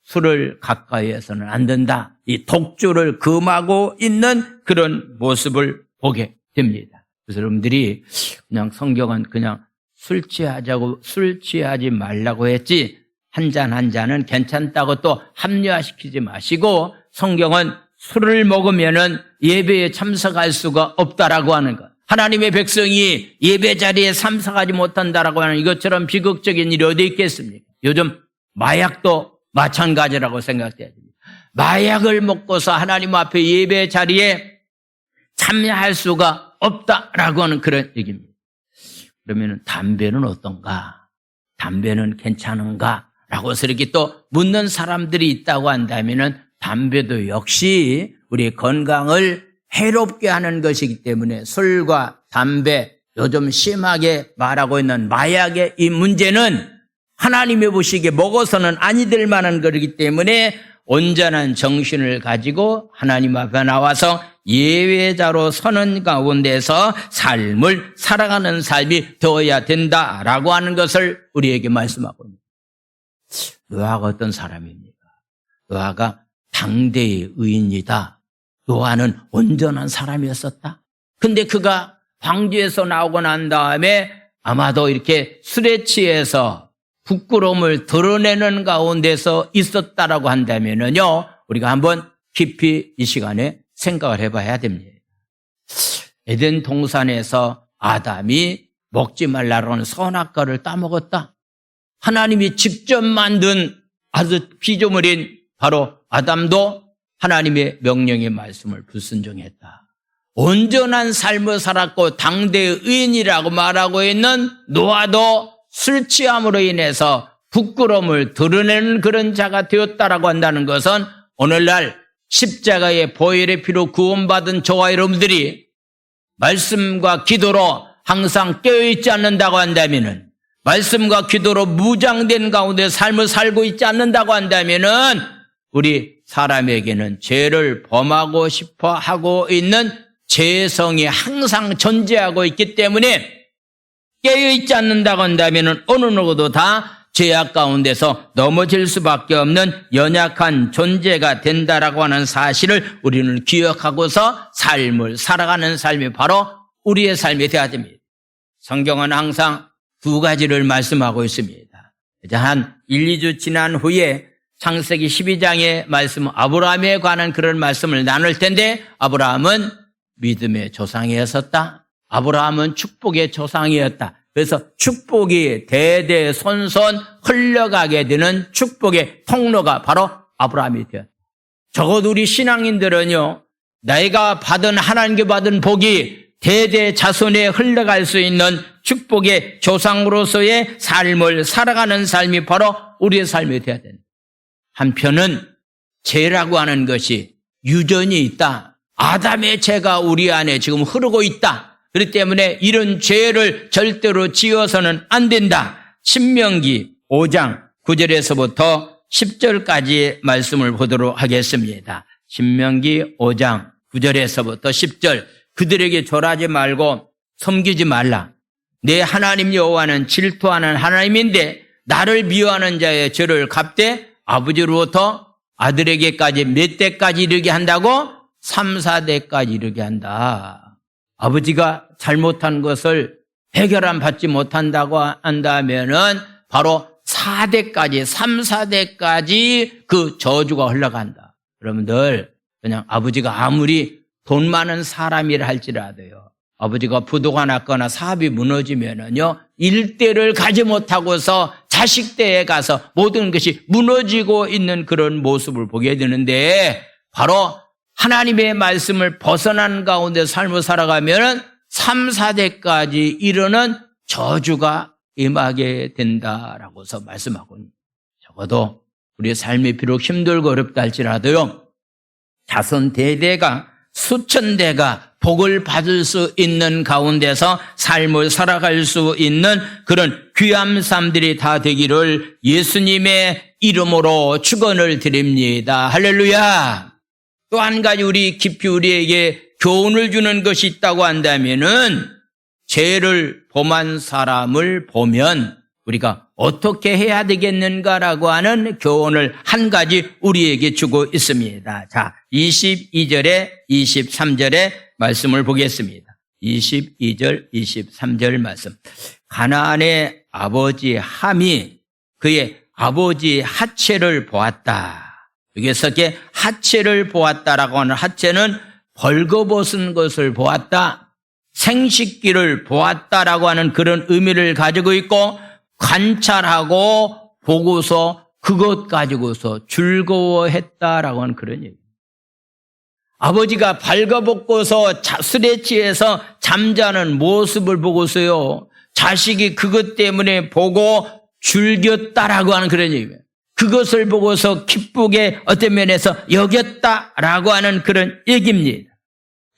술을 가까이 해서는 안 된다. 이 독주를 금하고 있는 그런 모습을 보게 됩니다. 그래서 여러분들이 그냥 성경은 그냥 술 취하지 말라고 했지 한 잔은 괜찮다고 또 합리화시키지 마시고 성경은 술을 먹으면은 예배에 참석할 수가 없다라고 하는 것. 하나님의 백성이 예배 자리에 참석하지 못한다라고 하는 이것처럼 비극적인 일이 어디 있겠습니까? 요즘 마약도 마찬가지라고 생각돼야 됩니다. 마약을 먹고서 하나님 앞에 예배 자리에 참여할 수가 없다라고 하는 그런 얘기입니다. 그러면 담배는 어떤가? 담배는 괜찮은가? 라고 해서 이렇게 또 묻는 사람들이 있다고 한다면은 담배도 역시 우리 건강을 해롭게 하는 것이기 때문에 술과 담배, 요즘 심하게 말하고 있는 마약의 이 문제는 하나님의 보시기에 먹어서는 아니 될 만한 것이기 때문에 온전한 정신을 가지고 하나님 앞에 나와서 예외자로 서는 가운데서 삶을 살아가는 삶이 되어야 된다라고 하는 것을 우리에게 말씀하고 있습니다. 노아가 어떤 사람입니까? 노아가 당대의 의인이다. 노아는 온전한 사람이었었다. 근데 그가 광주에서 나오고 난 다음에 아마도 이렇게 술에 취해서 부끄러움을 드러내는 가운데서 있었다라고 한다면요, 우리가 한번 깊이 이 시간에 생각을 해봐야 됩니다. 에덴 동산에서 아담이 먹지 말라는 선악과를 따먹었다. 하나님이 직접 만든 아주 피조물인 바로 아담도 하나님의 명령의 말씀을 불순종했다. 온전한 삶을 살았고 당대의 의인이라고 말하고 있는 노아도 술 취함으로 인해서 부끄러움을 드러내는 그런 자가 되었다라고 한다는 것은 오늘날 십자가의 보혈의 피로 구원받은 저와 여러분들이 말씀과 기도로 항상 깨어있지 않는다고 한다면은, 말씀과 기도로 무장된 가운데 삶을 살고 있지 않는다고 한다면은 우리 사람에게는 죄를 범하고 싶어 하고 있는 죄성이 항상 존재하고 있기 때문에 깨어있지 않는다고 한다면 어느 누구도 다 죄악 가운데서 넘어질 수밖에 없는 연약한 존재가 된다라고 하는 사실을 우리는 기억하고서 삶을 살아가는 삶이 바로 우리의 삶이 되어야 됩니다. 성경은 항상 두 가지를 말씀하고 있습니다. 이제 한 1, 2주 지난 후에 창세기 12장의 말씀, 아브라함에 관한 그런 말씀을 나눌 텐데, 아브라함은 믿음의 조상이었었다. 아브라함은 축복의 조상이었다. 그래서 축복이 대대손손 흘러가게 되는 축복의 통로가 바로 아브라함이 되었다. 적어도 우리 신앙인들은요, 내가 받은, 하나님께 받은 복이 대대 자손에 흘러갈 수 있는 축복의 조상으로서의 삶을 살아가는 삶이 바로 우리의 삶이 되어야 된다. 한편은 죄라고 하는 것이 유전이 있다. 아담의 죄가 우리 안에 지금 흐르고 있다. 그렇기 때문에 이런 죄를 절대로 지어서는 안 된다. 신명기 5장 9절에서부터 10절까지 말씀을 보도록 하겠습니다. 신명기 5장 9절에서부터 10절. 그들에게 절하지 말고 섬기지 말라. 내 하나님 여호와는 질투하는 하나님인데 나를 미워하는 자의 죄를 갚되 아버지로부터 아들에게까지 몇 대까지 이르게 한다고? 3, 4대까지 이르게 한다. 아버지가 잘못한 것을 해결안 받지 못한다고 한다면은 바로 4대까지, 3, 4대까지 그 저주가 흘러간다. 여러분들, 그냥 아버지가 아무리 돈 많은 사람이라 할지라도요, 아버지가 부도가 났거나 사업이 무너지면은요, 일대를 가지 못하고서 자식대에 가서 모든 것이 무너지고 있는 그런 모습을 보게 되는데, 바로 하나님의 말씀을 벗어난 가운데 삶을 살아가면 3, 4대까지 이르는 저주가 임하게 된다라고서 말씀하고 있습니다. 적어도 우리의 삶이 비록 힘들고 어렵다 할지라도요, 자손 대대가 수천 대가 복을 받을 수 있는 가운데서 삶을 살아갈 수 있는 그런 귀한 삶들이 다 되기를 예수님의 이름으로 축원을 드립니다. 할렐루야. 또 한 가지 우리 깊이 우리에게 교훈을 주는 것이 있다고 한다면은 죄를 범한 사람을 보면 우리가 어떻게 해야 되겠는가라고 하는 교훈을 한 가지 우리에게 주고 있습니다. 자, 22절에 23절의 말씀을 보겠습니다. 22절, 23절 말씀. 가나안의 아버지 함이 그의 아버지 하체를 보았다. 여기서 이렇게 하체를 보았다라고 하는 하체는 벌거벗은 것을 보았다. 생식기를 보았다라고 하는 그런 의미를 가지고 있고 관찰하고 보고서 그것 가지고서 즐거워했다라고 하는 그런 얘기입니다. 아버지가 발가벗고서 술에 취해서 잠자는 모습을 보고서요. 자식이 그것 때문에 보고 즐겼다라고 하는 그런 얘기입니다. 그것을 보고서 기쁘게 어떤 면에서 여겼다라고 하는 그런 얘기입니다.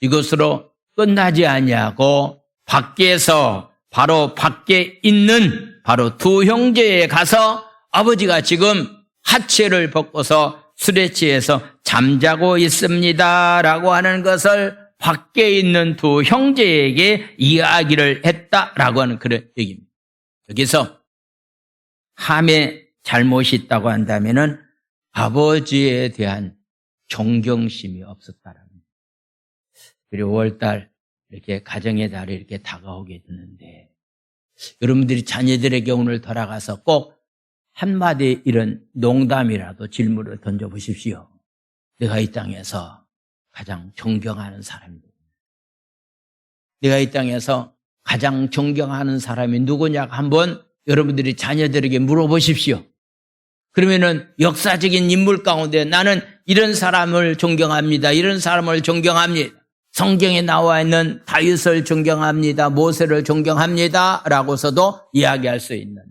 이것으로 끝나지 아니하고 밖에서 바로 밖에 있는 바로 두 형제에 가서 아버지가 지금 하체를 벗고서 술에 취해서 잠자고 있습니다라고 하는 것을 밖에 있는 두 형제에게 이야기를 했다라고 하는 그런 얘기입니다. 여기서 함의 잘못이 있다고 한다면은 아버지에 대한 존경심이 없었다라는 거예요. 그리고 5월달 이렇게 가정의 달이 이렇게 다가오게 되는데 여러분들이 자녀들에게 오늘 돌아가서 꼭 한마디 이런 농담이라도 질문을 던져보십시오. 내가 이 땅에서 가장 존경하는 사람이다. 내가 이 땅에서 가장 존경하는 사람이 누구냐 한번 여러분들이 자녀들에게 물어보십시오. 그러면은 역사적인 인물 가운데 나는 이런 사람을 존경합니다. 이런 사람을 존경합니다. 성경에 나와 있는 다윗을 존경합니다. 모세를 존경합니다. 라고서도 이야기할 수 있는.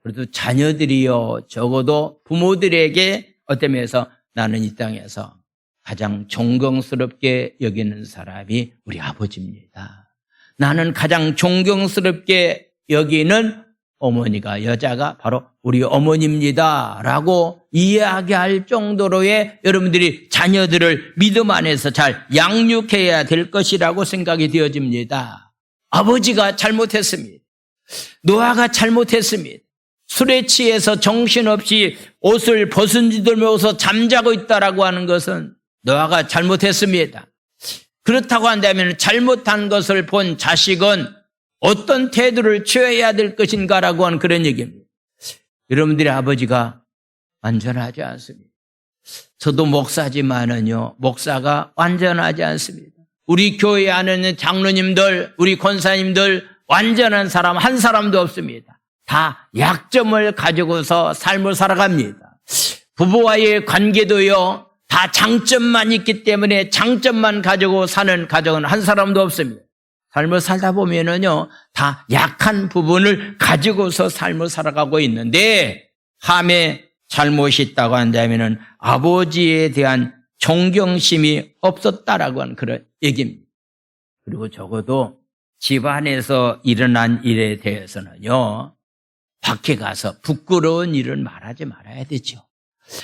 그래도 자녀들이요. 적어도 부모들에게 어떤 면에서 나는 이 땅에서 가장 존경스럽게 여기는 사람이 우리 아버지입니다. 나는 가장 존경스럽게 여기는 어머니가 여자가 바로 우리 어머니입니다 라고 이야기할 정도로의 여러분들이 자녀들을 믿음 안에서 잘 양육해야 될 것이라고 생각이 되어집니다. 아버지가 잘못했습니다. 노아가 잘못했습니다. 술에 취해서 정신없이 옷을 벗은지들면서 잠자고 있다라고 하는 것은 노아가 잘못했습니다. 그렇다고 한다면 잘못한 것을 본 자식은 어떤 태도를 취해야 될 것인가라고 하는 그런 얘기입니다. 여러분들의 아버지가 완전하지 않습니다. 저도 목사지만은요, 목사가 완전하지 않습니다. 우리 교회 안에 있는 장로님들, 우리 권사님들 완전한 사람 한 사람도 없습니다. 다 약점을 가지고서 삶을 살아갑니다. 부부와의 관계도요, 다 장점만 있기 때문에 장점만 가지고 사는 가정은 한 사람도 없습니다. 삶을 살다 보면은요, 다 약한 부분을 가지고서 삶을 살아가고 있는데, 함에 잘못이 있다고 한다면은 아버지에 대한 존경심이 없었다라고 하는 그런 얘기입니다. 그리고 적어도 집안에서 일어난 일에 대해서는요, 밖에 가서 부끄러운 일은 말하지 말아야 되죠.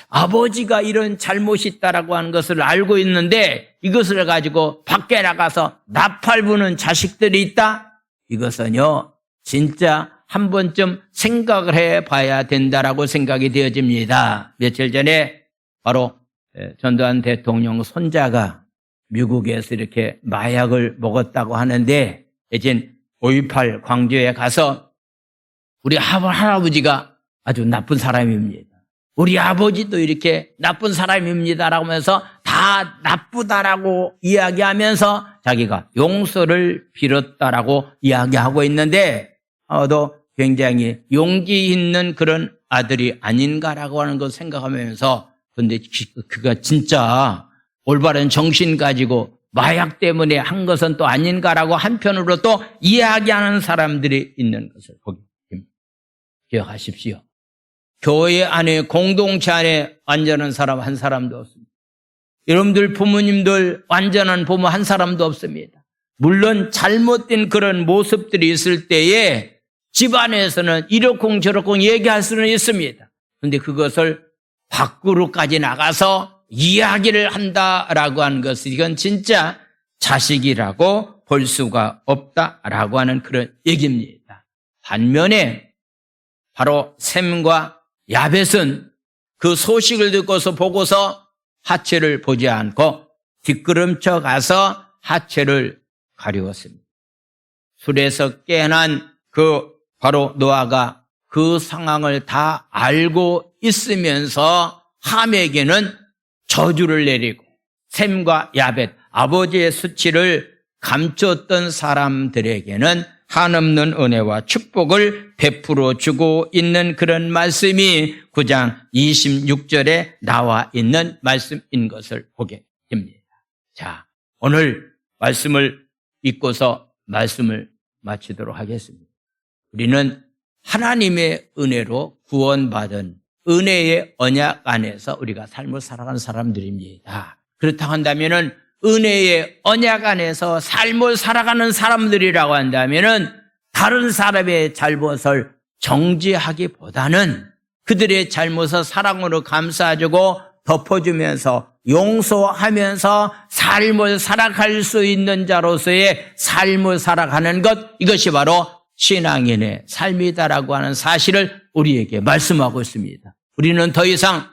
아버지가 이런 잘못이 있다라고 하는 것을 알고 있는데 이것을 가지고 밖에 나가서 나팔 부는 자식들이 있다? 이것은요, 진짜 한 번쯤 생각을 해봐야 된다라고 생각이 되어집니다. 며칠 전에 바로 전두환 대통령 손자가 미국에서 이렇게 마약을 먹었다고 하는데 예전 5.18 광주에 가서 우리 할아버지가 아주 나쁜 사람입니다. 우리 아버지도 이렇게 나쁜 사람입니다라고 하면서 다 나쁘다라고 이야기하면서 자기가 용서를 빌었다라고 이야기하고 있는데 또 굉장히 용기 있는 그런 아들이 아닌가라고 하는 걸 생각하면서 근데 그가 진짜 올바른 정신 가지고 마약 때문에 한 것은 또 아닌가라고 한편으로 또 이야기하는 사람들이 있는 것을 기억하십시오. 교회 안에 공동체 안에 완전한 사람 한 사람도 없습니다. 여러분들 부모님들 완전한 부모 한 사람도 없습니다. 물론 잘못된 그런 모습들이 있을 때에 집안에서는 이러쿵저러쿵 얘기할 수는 있습니다. 그런데 그것을 밖으로까지 나가서 이야기를 한다라고 하는 것은 이건 진짜 자식이라고 볼 수가 없다라고 하는 그런 얘기입니다. 반면에 바로 셈과 야벳은 그 소식을 듣고서 보고서 하체를 보지 않고 뒷걸음쳐 가서 하체를 가리웠습니다. 술에서 깨어난 그 바로 노아가 그 상황을 다 알고 있으면서 함에게는 저주를 내리고 셈과 야벳 아버지의 수치를 감췄던 사람들에게는 한없는 은혜와 축복을 베풀어 주고 있는 그런 말씀이 9장 26절에 나와 있는 말씀인 것을 보게 됩니다. 자, 오늘 말씀을 읽고서 말씀을 마치도록 하겠습니다. 우리는 하나님의 은혜로 구원받은 은혜의 언약 안에서 우리가 삶을 살아가는 사람들입니다. 그렇다고 한다면은 은혜의 언약 안에서 삶을 살아가는 사람들이라고 한다면은 다른 사람의 잘못을 정죄하기보다는 그들의 잘못을 사랑으로 감싸주고 덮어주면서 용서하면서 삶을 살아갈 수 있는 자로서의 삶을 살아가는 것, 이것이 바로 신앙인의 삶이다라고 하는 사실을 우리에게 말씀하고 있습니다. 우리는 더 이상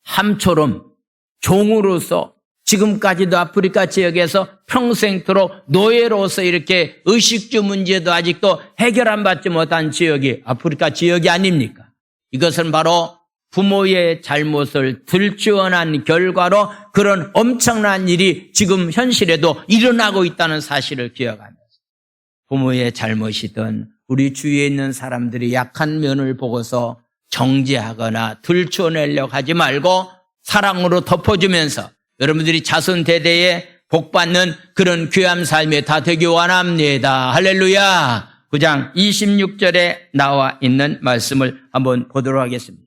함처럼 종으로서 지금까지도 아프리카 지역에서 평생토록 노예로서 이렇게 의식주 문제도 아직도 해결 안 받지 못한 지역이 아프리카 지역이 아닙니까? 이것은 바로 부모의 잘못을 들추어난 결과로 그런 엄청난 일이 지금 현실에도 일어나고 있다는 사실을 기억하면서 부모의 잘못이든 우리 주위에 있는 사람들이 약한 면을 보고서 정죄하거나 들추어내려고 하지 말고 사랑으로 덮어주면서 여러분들이 자손 대대에 복받는 그런 귀한 삶에 다 되기 원합니다. 할렐루야. 9장 26절에 나와 있는 말씀을 한번 보도록 하겠습니다.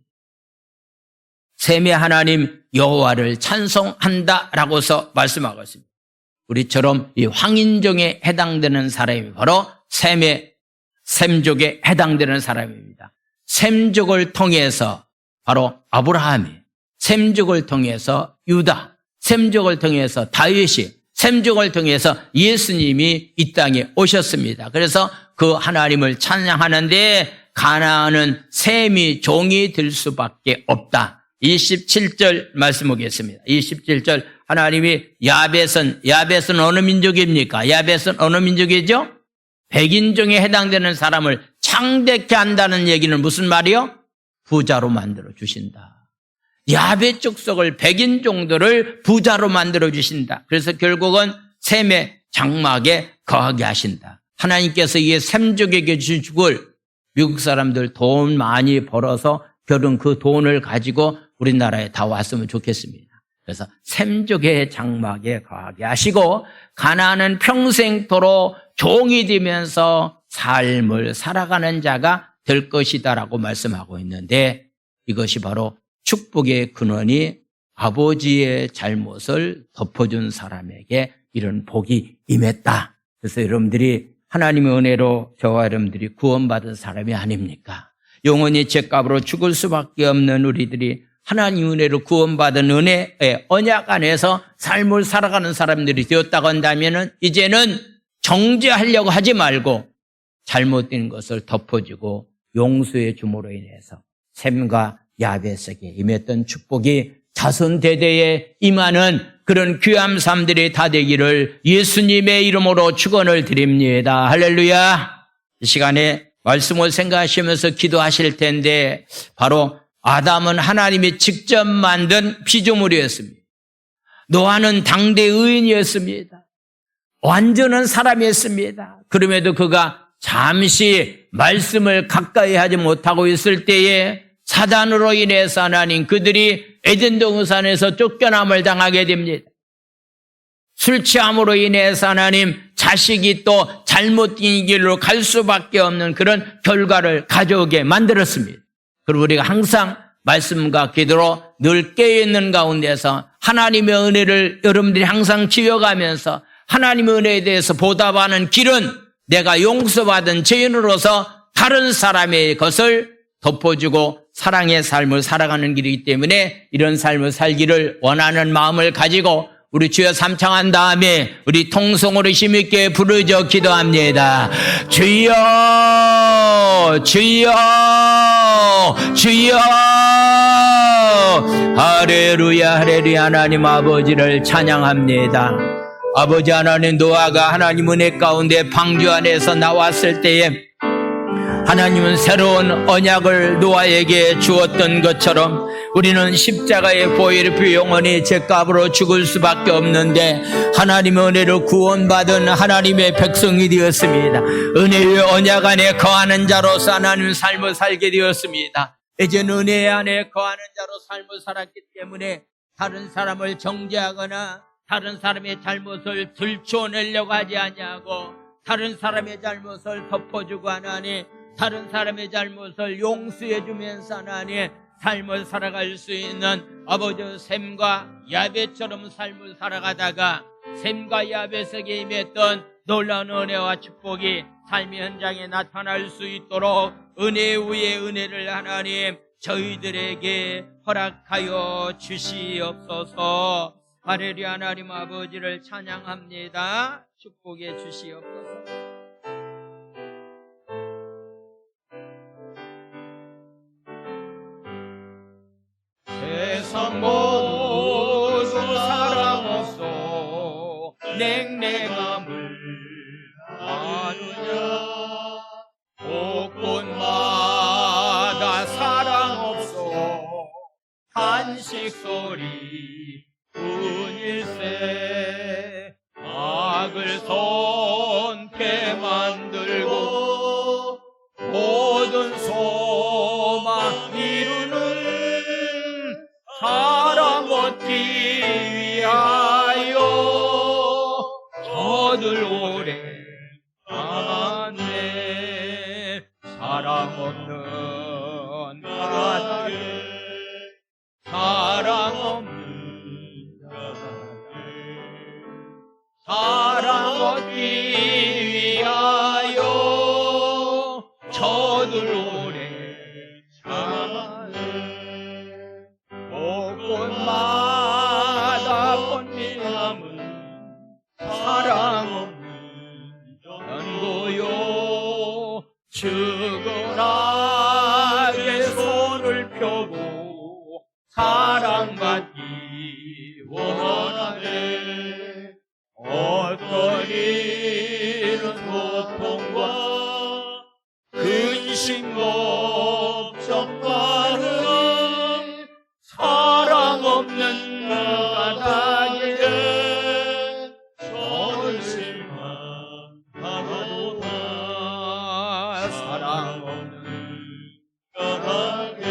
셈의 하나님 여호와를 찬송한다라고서 말씀하고 있습니다. 우리처럼 이 황인종에 해당되는 사람이 바로 셈족에 해당되는 사람입니다. 셈족을 통해서 바로 아브라함이, 셈족을 통해서 유다, 셈족을 통해서 다윗이, 셈족을 통해서 예수님이 이 땅에 오셨습니다. 그래서 그 하나님을 찬양하는데 가나안은 셈이 종이 될 수밖에 없다. 27절 말씀 보겠습니다. 27절 하나님이 야벳은 어느 민족입니까? 야벳은 어느 민족이죠? 백인종에 해당되는 사람을 창대케 한다는 얘기는 무슨 말이요? 부자로 만들어 주신다. 야벳 족속을 백인종들을 부자로 만들어 주신다. 그래서 결국은 셈의 장막에 거하게 하신다. 하나님께서 이 셈족에게 주신 축을 미국 사람들 돈 많이 벌어서 결국 그 돈을 가지고 우리나라에 다 왔으면 좋겠습니다. 그래서 셈족의 장막에 거하게 하시고 가나안은 평생토록 종이 되면서 삶을 살아가는 자가 될 것이다라고 말씀하고 있는데 이것이 바로 축복의 근원이 아버지의 잘못을 덮어준 사람에게 이런 복이 임했다. 그래서 여러분들이 하나님의 은혜로 저와 여러분들이 구원받은 사람이 아닙니까? 영원히 죄값으로 죽을 수밖에 없는 우리들이 하나님 은혜로 구원받은 은혜의 언약 안에서 삶을 살아가는 사람들이 되었다고 한다면 이제는 정죄하려고 하지 말고 잘못된 것을 덮어주고 용서해 줌으로 인해서 셈과 야벳에게 임했던 축복이 자손 대대에 임하는 그런 귀한 삶들이 다 되기를 예수님의 이름으로 축원을 드립니다. 할렐루야. 이 시간에 말씀을 생각하시면서 기도하실 텐데 바로 아담은 하나님이 직접 만든 피조물이었습니다. 노아는 당대 의인이었습니다. 완전한 사람이었습니다. 그럼에도 그가 잠시 말씀을 가까이 하지 못하고 있을 때에 사단으로 인해서 하나님 그들이 에덴 동산에서 쫓겨남을 당하게 됩니다. 술 취함으로 인해서 하나님 자식이 또 잘못된 길로 갈 수밖에 없는 그런 결과를 가져오게 만들었습니다. 그리고 우리가 항상 말씀과 기도로 늘 깨어있는 가운데서 하나님의 은혜를 여러분들이 항상 지어가면서 하나님의 은혜에 대해서 보답하는 길은 내가 용서받은 죄인으로서 다른 사람의 것을 덮어주고 사랑의 삶을 살아가는 길이기 때문에 이런 삶을 살기를 원하는 마음을 가지고 우리 주여 삼창한 다음에 우리 통성으로 힘있게 부르짖어 기도합니다. 주여 주여 주여 할렐루야 할렐루야. 하나님 아버지를 찬양합니다. 아버지 하나님, 노아가 하나님 은혜 가운데 방주 안에서 나왔을 때에 하나님은 새로운 언약을 노아에게 주었던 것처럼 우리는 십자가의 보혈표 영원히 죄값으로 죽을 수밖에 없는데 하나님의 은혜로 구원받은 하나님의 백성이 되었습니다. 은혜의 언약 안에 거하는 자로서 하나님의 삶을 살게 되었습니다. 이제 은혜 안에 거하는 자로 삶을 살았기 때문에 다른 사람을 정죄하거나 다른 사람의 잘못을 들춰내려고 하지 아니하고 다른 사람의 잘못을 덮어주고 하나니 다른 사람의 잘못을 용서해주면서 하나님 삶을 살아갈 수 있는 아버지 샘과 야벳처럼 삶을 살아가다가 샘과 야벳에게 임했던 놀라운 은혜와 축복이 삶의 현장에 나타날 수 있도록 은혜 위에 은혜를 하나님 저희들에게 허락하여 주시옵소서. 할렐루야. 하나님 아버지를 찬양합니다. 축복해 주시옵소서. 세상 모두 사랑 없어 냉랭함을 아느냐. 곳곳마다 사랑 없어 탄식 소리 뿐일세. 악을 손게 만들고 모든 소망 이루는 사랑 얻기 위하여 저들 오래 가네. 사랑 없는 바다에 사랑 없는 사랑 얻기 위하여 저들 오래 가네. 곳곳마다 꽃미남은 사랑 없는 연고요. 측은하게 손을 펴고 사랑받기 원하네. 어떤 일은 고통과 근심 걱정과는 사랑 없는 바닥에 저를 실망하도다. 사랑 없는 바닥에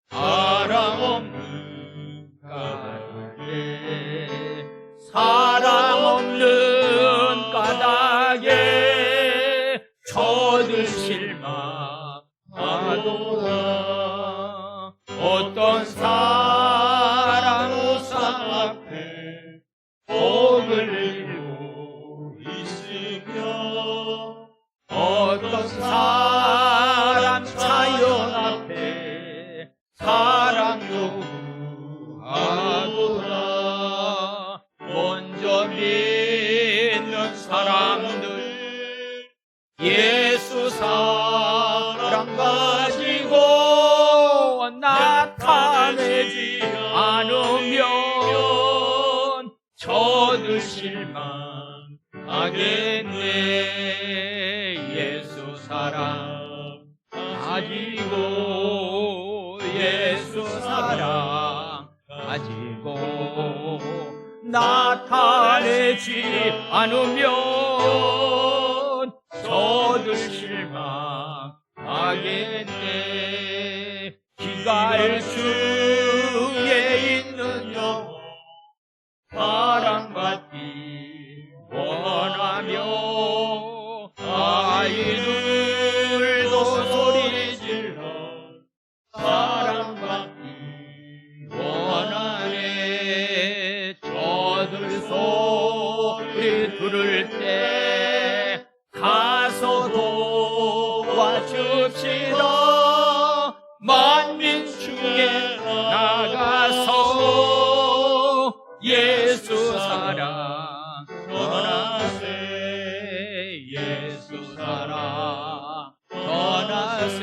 사랑 없는 바닥에 사랑 없는 까닭에 저들 실망하도다. 어떤 사람 우상 앞에 복을 잃고 있으며 어떤 사람 자연 앞에 사랑 요구하도다. 먼저 믿는 사람들 예수 사랑 가지고 나타내지 않으면 저들 실망하겠네. 예수 사랑 가지고 예수 사랑 가지고 나타내지 않으면 저들 실망하겠네. 기갈중에 있는 영혼 사랑받기 원하며 아이들도 소리 질러 사랑 아들 소리 들을 때 가서 도와줍시다. 만민 중에 나가서 예수 사랑 전하세. 예수 사랑 전하세.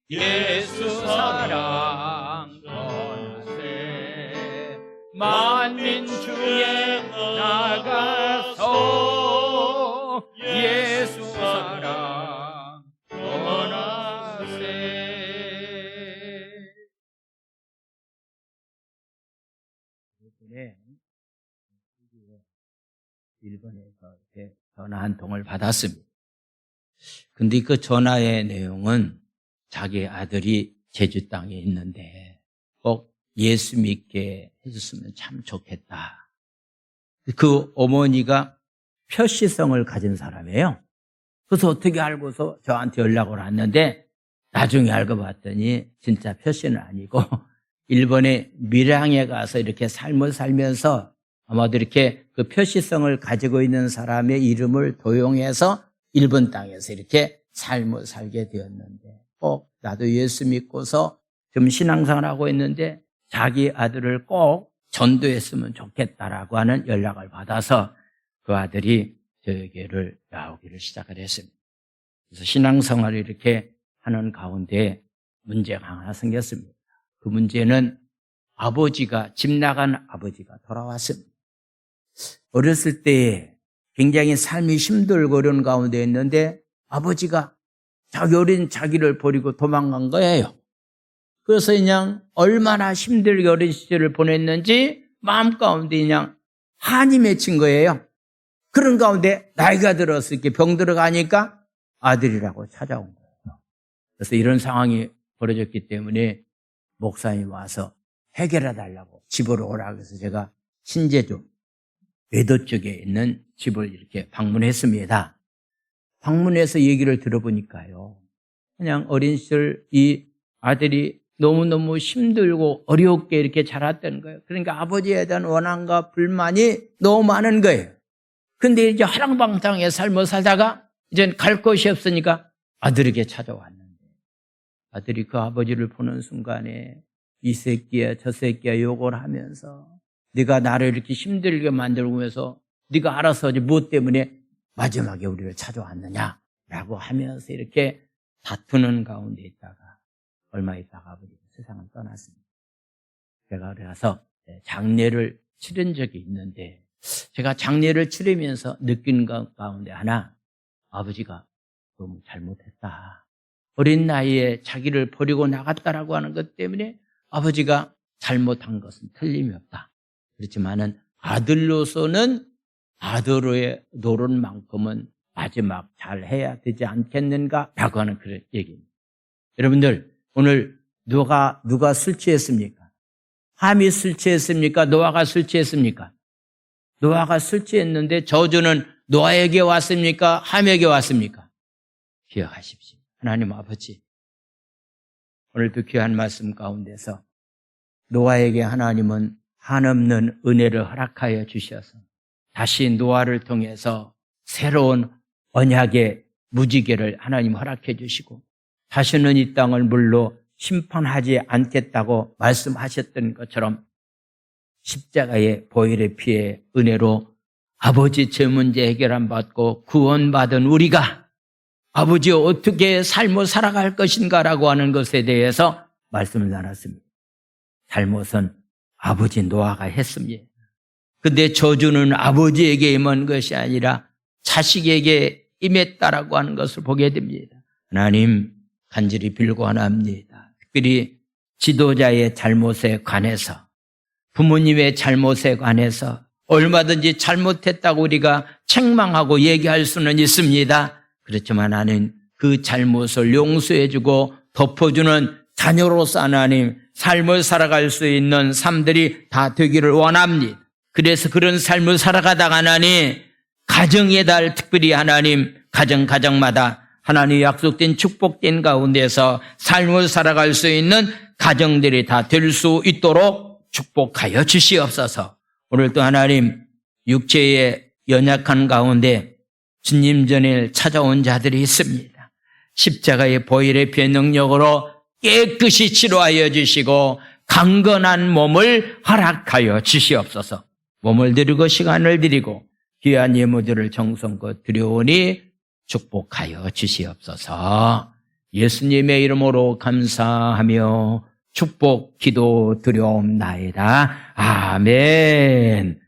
예수 사랑 전하세. 만민 중에 나가서 예수 사랑 전하세. 일본에서 이렇게 전화 한 통을 받았습니다. 근데 그 전화의 내용은 자기 아들이 제주 땅에 있는데 꼭 예수 믿게 해줬으면 참 좋겠다. 그 어머니가 표시성을 가진 사람이에요. 그래서 어떻게 알고서 저한테 연락을 왔는데 나중에 알고 봤더니 진짜 표시는 아니고 일본의 밀양에 가서 이렇게 삶을 살면서 아마도 이렇게 그 표시성을 가지고 있는 사람의 이름을 도용해서 일본 땅에서 이렇게 삶을 살게 되었는데 꼭 나도 예수 믿고서 좀 신앙생활을 하고 있는데 자기 아들을 꼭 전도했으면 좋겠다라고 하는 연락을 받아서 그 아들이 저에게를 나오기를 시작을 했습니다. 그래서 신앙생활을 이렇게 하는 가운데 문제가 하나 생겼습니다. 그 문제는 아버지가, 집 나간 아버지가 돌아왔습니다. 어렸을 때 굉장히 삶이 힘들고 어려운 가운데 있는데 아버지가 자기 어린 자기를 버리고 도망간 거예요. 그래서 그냥 얼마나 힘들게 어린 시절을 보냈는지 마음 가운데 그냥 한이 맺힌 거예요. 그런 가운데 나이가 들어서 이렇게 병 들어가니까 아들이라고 찾아온 거예요. 그래서 이런 상황이 벌어졌기 때문에 목사님이 와서 해결해 달라고 집으로 오라고 해서 제가 신제주 외도 쪽에 있는 집을 이렇게 방문했습니다. 방문해서 얘기를 들어보니까요. 그냥 어린 시절 이 아들이 너무너무 힘들고 어렵게 이렇게 자랐던 거예요. 그러니까 아버지에 대한 원한과 불만이 너무 많은 거예요. 근데 이제 화랑방탕의 삶을 살다가 이제 갈 곳이 없으니까 아들에게 찾아왔는데 아들이 그 아버지를 보는 순간에 이 새끼야 저 새끼야 욕을 하면서 네가 나를 이렇게 힘들게 만들면서 네가 알아서 무엇 때문에 마지막에 우리를 찾아왔느냐라고 하면서 이렇게 다투는 가운데 있다가 얼마 있다가 아버지가 세상을 떠났습니다. 제가 그래서 장례를 치른 적이 있는데 제가 장례를 치르면서 느낀 것 가운데 하나, 아버지가 너무 잘못했다. 어린 나이에 자기를 버리고 나갔다라고 하는 것 때문에 아버지가 잘못한 것은 틀림이 없다. 그렇지만은 아들로서는 아들의 노릇만큼은 마지막 잘 해야 되지 않겠는가라고 하는 그런 얘기입니다. 여러분들, 오늘 누가 술 취했습니까? 함이 술 취했습니까? 노아가 술 취했습니까? 노아가 술 취했는데 저주는 노아에게 왔습니까? 함에게 왔습니까? 기억하십시오. 하나님 아버지, 오늘도 귀한 말씀 가운데서 노아에게 하나님은 한없는 은혜를 허락하여 주셔서 다시 노아를 통해서 새로운 언약의 무지개를 하나님 허락해 주시고 다시는 이 땅을 물로 심판하지 않겠다고 말씀하셨던 것처럼 십자가의 보혈의 피의 은혜로 아버지 죄 문제 해결함 받고 구원받은 우리가 아버지 어떻게 삶을 살아갈 것인가라고 하는 것에 대해서 말씀을 나눴습니다. 잘못은 아버지 노아가 했습니다. 근데 저주는 아버지에게 임한 것이 아니라 자식에게 임했다라고 하는 것을 보게 됩니다. 하나님 간절히 빌고 원합니다. 특별히 지도자의 잘못에 관해서, 부모님의 잘못에 관해서 얼마든지 잘못했다고 우리가 책망하고 얘기할 수는 있습니다. 그렇지만 나는 그 잘못을 용서해주고 덮어주는 자녀로서 하나님 삶을 살아갈 수 있는 삶들이 다 되기를 원합니다. 그래서 그런 삶을 살아가다가 하나님 가정의 달, 특별히 하나님 가정마다 하나님의 약속된 축복된 가운데서 삶을 살아갈 수 있는 가정들이 다 될 수 있도록 축복하여 주시옵소서. 오늘도 하나님 육체의 연약한 가운데 주님 전에 찾아온 자들이 있습니다. 십자가의 보혈의 피의 능력으로 깨끗이 치료하여 주시고 강건한 몸을 허락하여 주시옵소서. 몸을 드리고 시간을 드리고 귀한 예물들을 정성껏 드려오니 축복하여 주시옵소서. 예수님의 이름으로 감사하며 축복 기도 드려옵나이다. 아멘.